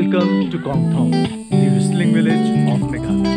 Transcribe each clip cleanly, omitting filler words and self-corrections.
Welcome to Kong Thong, the whistling village of Meghalaya.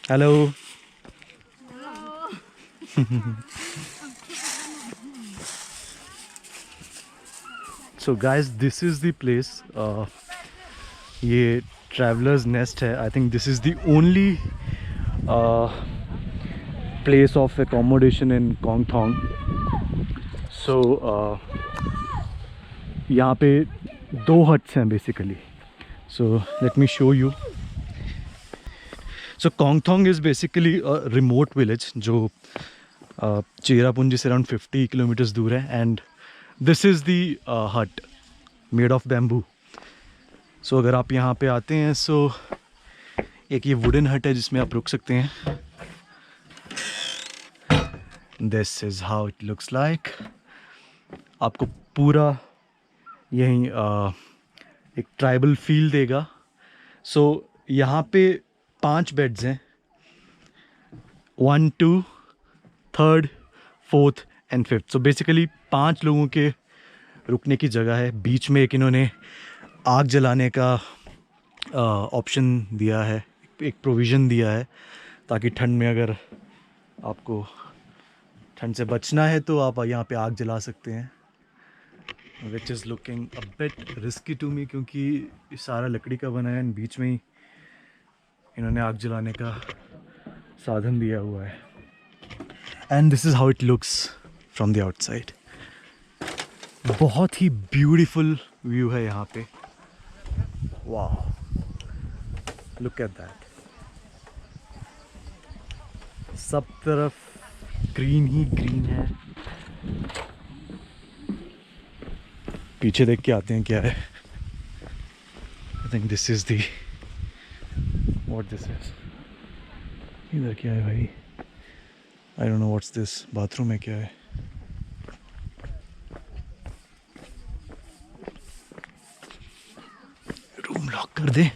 Hello. So guys, this is the place. ये travelers nest है. I think this is the only place of accommodation in Kong Thong. So यहाँ पे दो huts हैं basically. So let me show you. So Kong Thong is basically a remote village जो चेरापूंजी से around 50 kilometers दूर है, and this is the hut made of bamboo. So अगर आप यहाँ पे आते हैं, so एक ये wooden hut है जिसमें आप रुक सकते हैं. This is how it looks like. आपको पूरा यहीं एक ट्राइबल फील देगा. So यहाँ पे 5 बेड्स हैं, 1, 2, 3rd, 4th and 5th. So basically 5 लोगों के रुकने की जगह है. बीच में एक इन्होंने आग जलाने का ऑप्शन दिया है, एक प्रोविज़न दिया है, ताकि ठंड में अगर आपको ठंड से बचना है तो आप यहाँ पे आग जला सकते हैं. Which is looking a bit risky to me, क्योंकि ये सारा लकड़ी का बना है एंड बीच में ही इन्होंने आग जलाने का साधन दिया हुआ है. And this is how it looks from the outside. बहुत ही ब्यूटीफुल व्यू है यहाँ पे. वाह, लुक एट दैट. सब तरफ ग्रीन ही ग्रीन है. पीछे देख के आते हैं क्या है. I think this is the what this is. इधर क्या है भाई? I don't know what's this. Bathroom में क्या है? रूम लॉक कर दे.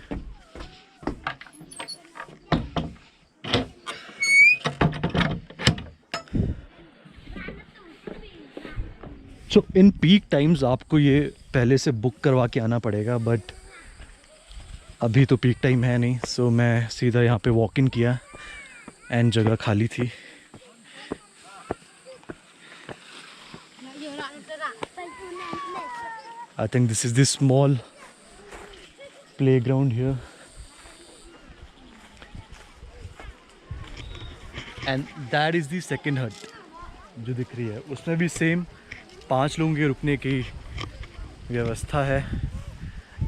So in peak times आपको ये पहले से बुक करवा के आना पड़ेगा, बट अभी तो पीक टाइम है नहीं. सो मैं सीधा यहाँ पे वॉक इन किया एंड जगह खाली थी. I think this is the small playground here, and that is the second हट जो दिख रही है. उसमें भी सेम 5 लोगों के रुकने की व्यवस्था है.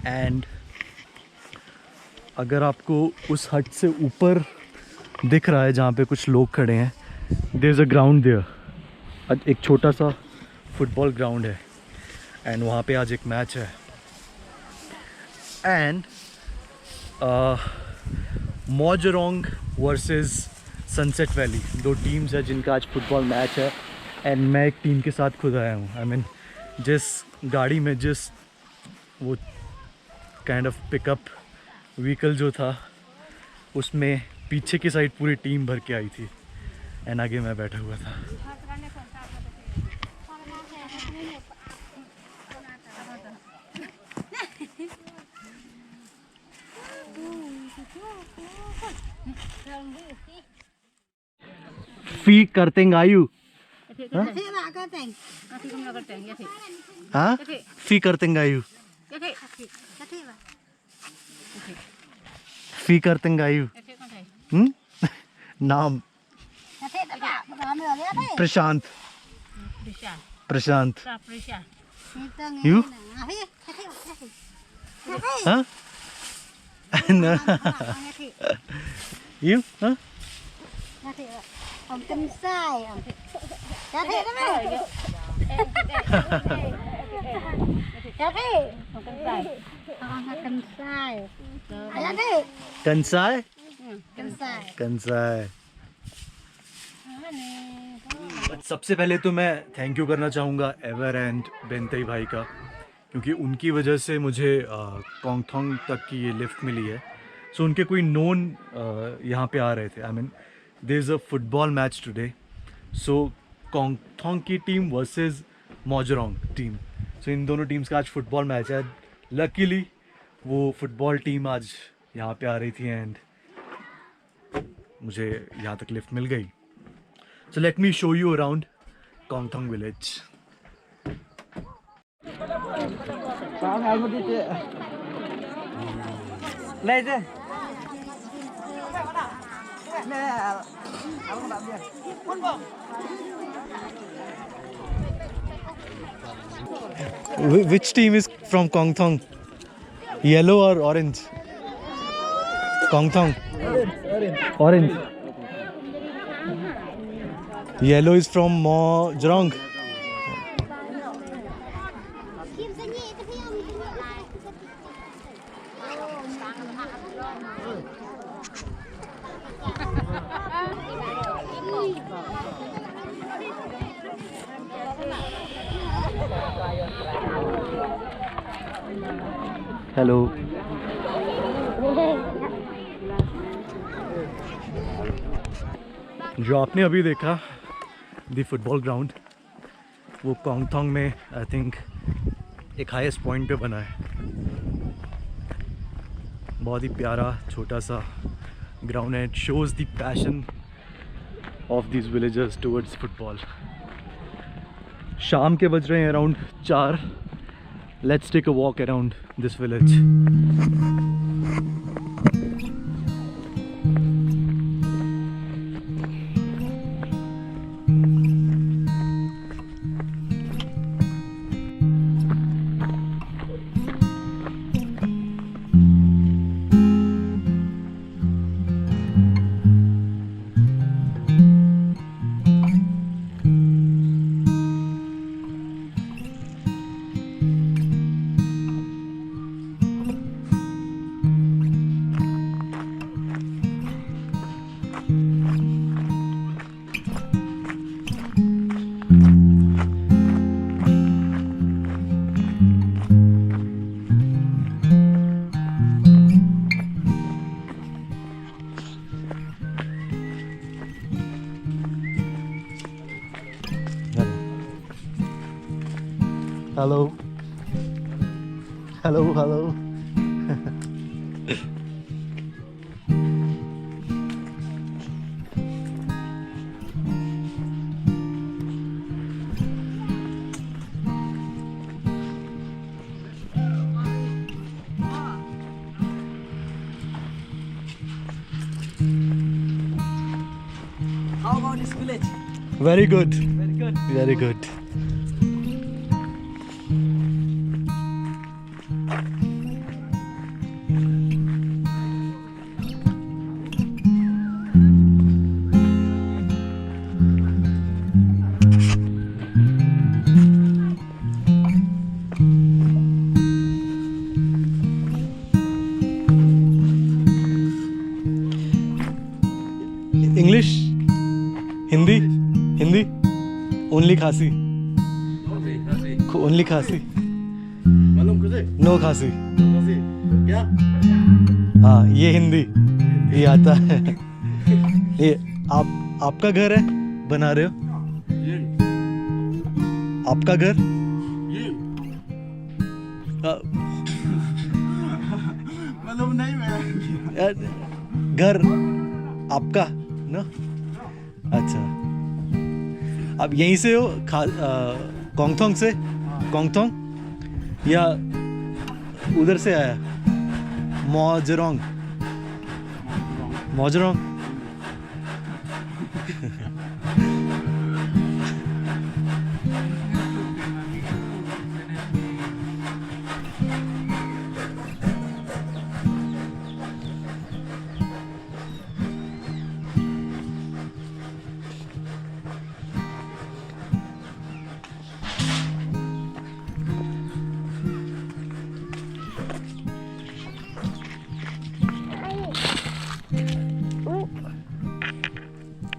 एंड अगर आपको उस हट से ऊपर दिख रहा है जहाँ पे कुछ लोग खड़े हैं, there is a ground there. एक छोटा सा फुटबॉल ग्राउंड है एंड वहाँ पे आज एक मैच है. And Mawjrong versus Sunset Valley, 2 teams है जिनका आज फुटबॉल मैच है. एंड मैं एक टीम के साथ खुद आया हूँ. आई मीन जिस गाड़ी में, जिस वो काइंड ऑफ पिकअप व्हीकल जो था, उसमें पीछे की साइड पूरी टीम भर के आई थी एंड आगे मैं बैठा हुआ था. फी करते आयु हाँ हाँ फी करतेंगा यू फी करतेंगा यू नाम प्रशांत प्रशांत यू हाँ यू हाँ Ông Kinh Sai, chả thế đó mấy. Chả thế. Ông Kinh Sai. Ông Kinh Sai. Chả thế. कंसाय Kinh Sai. कंसाय। सबसे पहले तो मैं थैंक यू करना चाहूँगा एवर एंड बेंतई भाई का, क्योंकि उनकी वजह से मुझे कोंगथोंग तक की ये लिफ्ट मिली है। सो उनके कोई नोन यहाँ पे आ रहे थे। I mean there is a football match today, so Kongthong की team versus Mawjrong team. So इन दोनों टीम्स का आज फुटबॉल मैच है। लकीली वो फुटबॉल टीम आज यहाँ पे आ रही थी एंड मुझे यहाँ तक लिफ्ट मिल गई। So let me show you around Kongsthong village. Which team is from Kongsthong? Yellow or orange? Kongsthong. Orange. Yellow is from Mojrong. Hello. जो आपने अभी देखा दी फुटबॉल ग्राउंड, वो कोंगथोंग में आई थिंक एक हाईएस्ट पॉइंट पे बना है। बहुत ही प्यारा छोटा सा ग्राउंड है। It shows the passion of this villagers towards football. शाम के बज रहे हैं around 4। Let's take a walk around this village. Hello. Hello, hello. How about this village? Very good. Very good. Very good. English? Hindi? Hindi? Only Khasi? Only Khasi? No Khasi? क्या? हाँ ये हिंदी ये आता है। ये आपका घर है बना रहे हो? आपका घर? मालूम नहीं मैं। घर आपका ना? अच्छा आप यहीं से हो कोंगथोंग से? कोंगथोंग या उधर से आया? Mawjrong? Mawjrong?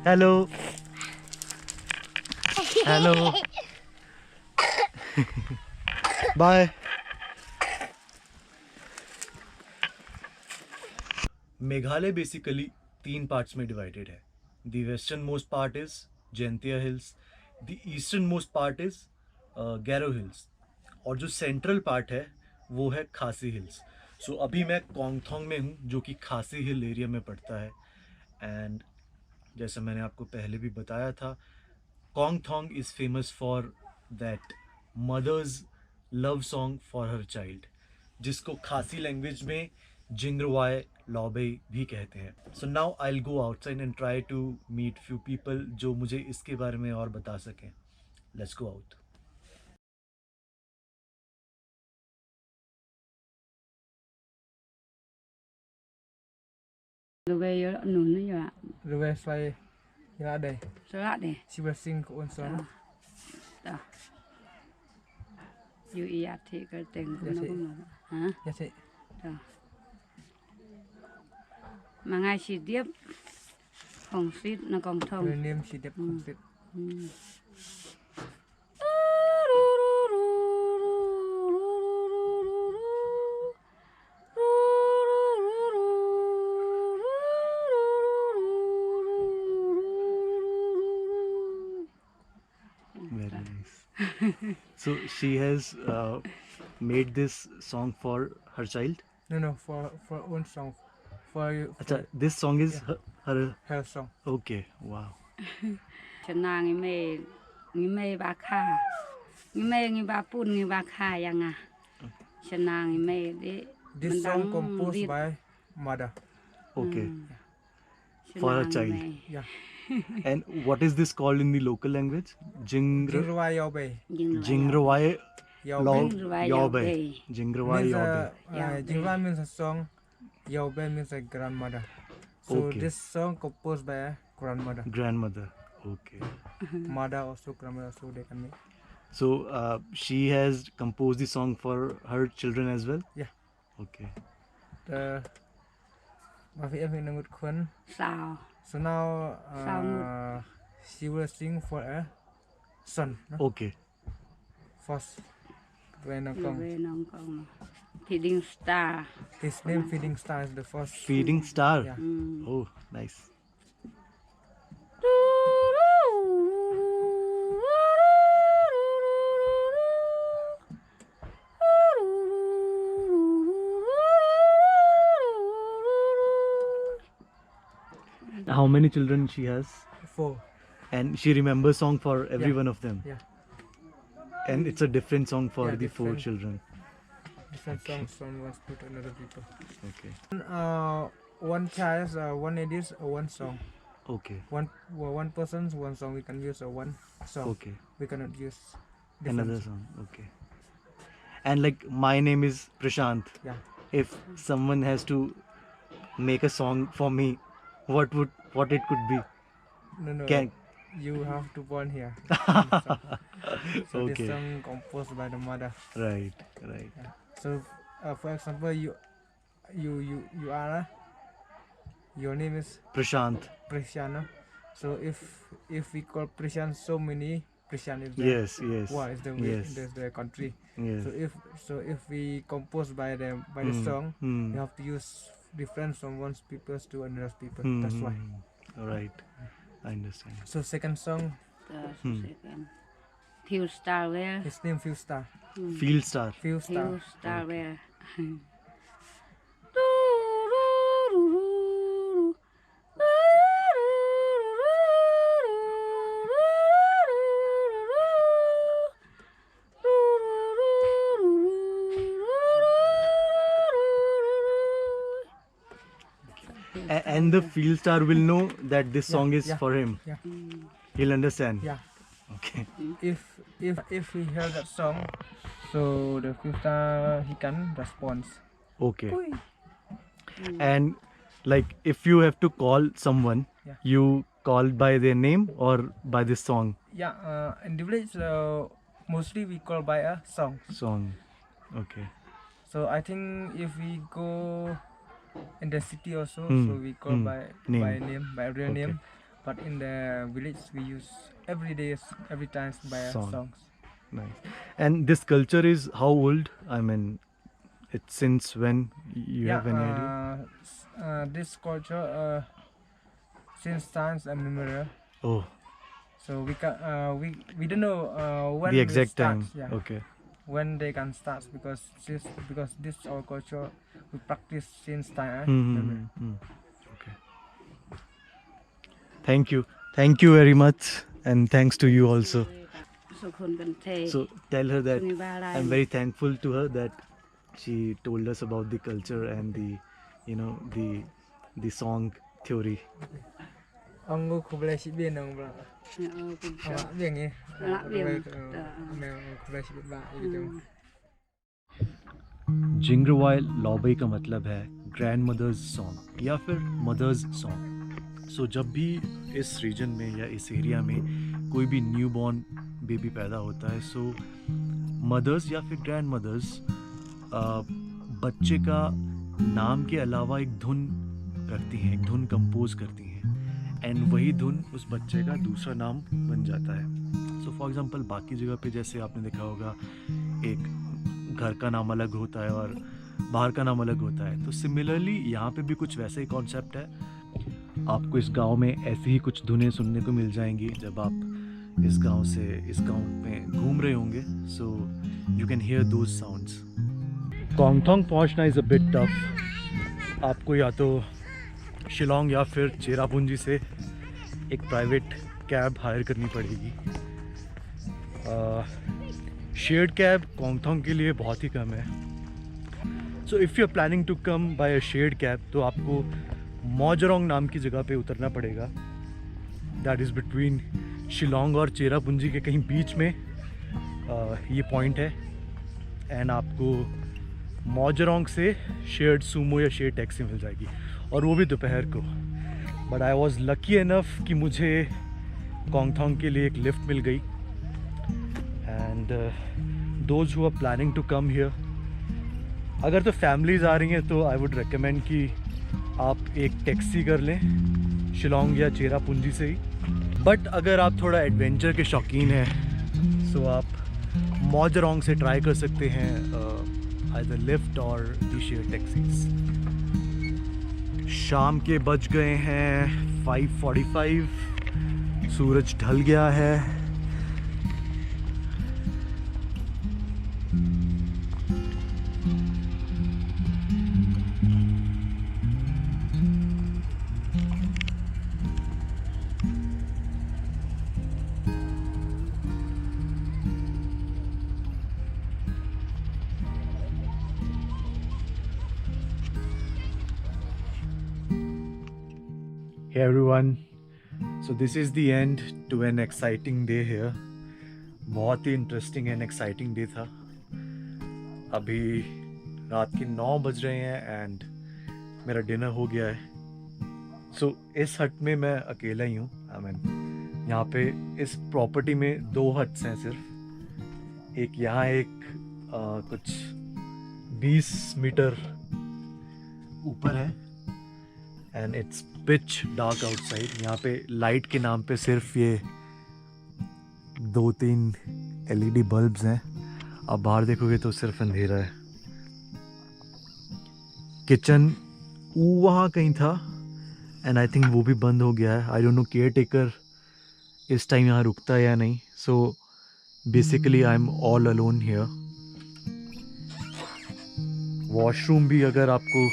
Hello hello bye. Meghalaya basically 3 parts में डिवाइडेड है। The western most part is Jaintia Hills, the eastern most part is Garo Hills, और जो सेंट्रल पार्ट है वो है खासी हिल्स। सो अभी मैं कोंगथोंग में हूँ जो कि खासी हिल एरिया में पड़ता है। एंड जैसा मैंने आपको पहले भी बताया था, Kongthong is famous for that mother's love song for her child, जिसको खासी लैंग्वेज में जिंग्रवाय लॉबे भी कहते हैं। So now I will go outside and try to meet few people जो मुझे इसके बारे में और बता सकें। Let's go out. Rồi về nún nữa ạ. The West Fly là đây. Sao lại đây? She will sing her own song. Đó. Dù ý ạ thì cái tình của Dạ nó chị. cũng là hả? Yes, it. Đó. Mà ngay chỉ tiếp phòng xít nó còn Her thông. name she did complete. Very nice. So she has made this song for her child? No, for own song. For Acha, this song is her. her song. Okay, wow. Cho nàng người mê bà kha. Người mê người bà pun người bà kha yang à. Cho nàng người mê để This song composed by mother. Okay. For a child. Yeah. And what is this called in the local language? Jingrawai Yaobei. Jingrawai Yaobei. Yaobei. Jingrawai Means Yaobei. Jingrawai means a song. Yaobei means a grandmother. So Okay. this song composed by a grandmother. Grandmother. Okay. Mother also grandmother, so they can make. So she has composed the song for her children as well? Yeah. Okay. The Mafi Emin Nangut Khun. Sao? So now Sao she will sing for a son. No? Okay. First when a Rồi come. về nó còn Feeding Star. His name Feeding Star is the first. Feeding Star. Yeah. Oh, nice. How many children she has? 4. And she remembers song for every Yeah. one of them. Yeah. And it's a different song for Yeah, the 4 different. children. Different songs from one to another people. Okay. One child, one edit, one song. Okay. One person's one song. We can use one song. Okay. We cannot use different Another song. Okay. And like my name is Prashant. Yeah. If someone has to make a song for me, what it could be? No. Can You have to born here. So Okay. this song composed by the mother. Right. So for example, you are your name is Prashant. Prashant. So if we call Prashant, so many Prashant is there. Yes. Wow, is the Yes. there's the country. Yes. So if we compose by the song, we have to use different from one people to another people. That's why. Right. I understand. So second song, Few Star Where. his name Few Star. Field Star. Few Star. Few Star Where. And the field star will know that this song is yeah, for him. yeah, He'll understand. yeah. Okay. If he heard that song, so the filter he can respond. Okay. Oi. And like if you have to call someone, Yeah. you call by their name or by this song? Yeah, in the village, mostly we call by a song. Song. Okay. So I think if we go in the city also, Hmm, so we call hmm. by Name. name, by real Okay. name. But in the village, we use every day, every time by Song. songs. Nice. And this culture is how old? I mean, it's since when? You have any idea? This culture since times immemorial. Oh, So we don't know when the it exact starts. time. Yeah, Okay. when they can start because this our culture we practice since time. Hmm, Immemorial. Okay. Thank you. Thank you very much. And thanks to you also. สุขคนกันเท So tell her that สุนิบาลาย I'm very thankful to her that she told us about the culture and the song theory. Ông ngô khu bê sĩ biên ông bla. เออคุณเจ้า Ông biên nghe. Lạ biên. Mèo khu bê sĩ biên bạ. Ý chung. जिंगरवाई लॉबई का मतलब है grand mother's song या फिर mother's song. सो जब भी इस reason में या इस एरिया में कोई भी न्यू बॉर्न बेबी पैदा होता है, सो मदर्स या फिर ग्रैंड मदर्स बच्चे का नाम के अलावा एक धुन रखती हैं, एक धुन कंपोज करती हैं, एंड वही धुन उस बच्चे का दूसरा नाम बन जाता है. सो फॉर एग्जांपल बाकी जगह पे जैसे आपने देखा होगा एक घर का नाम अलग होता है और बाहर का नाम अलग होता है, तो सिमिलरली यहाँ पे भी कुछ वैसा ही कॉन्सेप्ट है. आपको इस गांव में ऐसी ही कुछ धुनें सुनने को मिल जाएंगी जब आप इस गांव से इस गांव में घूम रहे होंगे. So you can hear those sounds. Kongthong पहुंचना इज़ अ बिट टफ. आपको या तो शिलोंग या फिर चेरापूंजी से एक प्राइवेट कैब हायर करनी पड़ेगी. शेयर्ड कैब कोंगथोंग के लिए बहुत ही कम है. So if you are planning to come by a shared cab तो आपको मौजरोंग नाम की जगह पे उतरना पड़ेगा. दैट इज़ बिटवीन शिलोंग और चेरापूंजी के कहीं बीच में ये पॉइंट है. एंड आपको मौजरोंग से शेयर्ड सूमो या शेयर्ड टैक्सी मिल जाएगी, और वो भी दोपहर को. But I was lucky enough कि मुझे कोंगथोंग के लिए एक लिफ्ट मिल गई. And those who are planning to come here, अगर तो फैमिलीज आ रही हैं तो आई वुड रिकमेंड कि आप एक टैक्सी कर लें शिलोंग या चेरापूंजी से ही. बट अगर आप थोड़ा एडवेंचर के शौकीन हैं सो आप मौजरोंग से ट्राई कर सकते हैं आइदर लिफ्ट और दी शेयर टैक्सीज. शाम के बज गए हैं 5:45. सूरज ढल गया है. Hey everyone, so this is the end to an exciting day here. बहुत ही इंटरेस्टिंग एंड एक्साइटिंग डे था. अभी रात के 9 बज रहे हैं एंड मेरा डिनर हो गया है. सो इस हट में मैं अकेला ही हूँ. आई मीन यहाँ पे इस प्रॉपर्टी में 2 हट्स हैं सिर्फ. एक यहाँ एक कुछ 20 मीटर ऊपर है and it's pitch dark outside. यहाँ पे लाइट के नाम पे सिर्फ ये 2-3 LED बल्ब्स हैं. आप बाहर देखोगे तो सिर्फ अंधेरा है. किचन वहाँ कहीं था एंड आई थिंक वो भी बंद हो गया है. I don't know care taker इस टाइम यहाँ रुकता है या नहीं. So basically I am all alone here. Washroom भी अगर आपको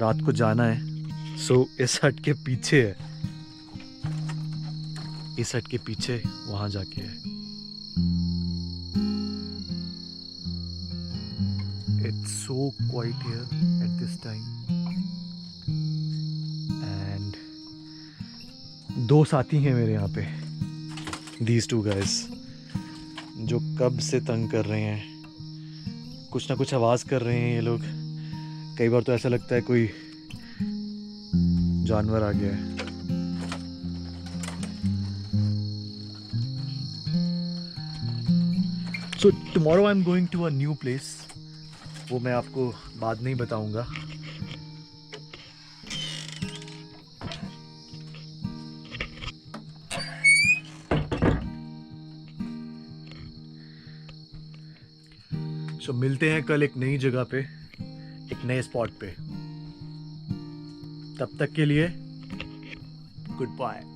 रात को जाना है सो इस हट के पीछे है. इस हट के पीछे वहाँ जाके है. It's so quite here at this time. दो साथी हैं मेरे यहाँ पे, दीज टू गाइस, जो कब से तंग कर रहे हैं, कुछ ना कुछ आवाज़ कर रहे हैं ये लोग। कई बार तो ऐसा लगता है कोई जानवर आ गया है। So tomorrow I am going to a new place, वो मैं आपको बाद में ही बताऊंगा। सो मिलते हैं कल एक नई जगह पे, एक नए स्पॉट पे। तब तक के लिए गुड बाय।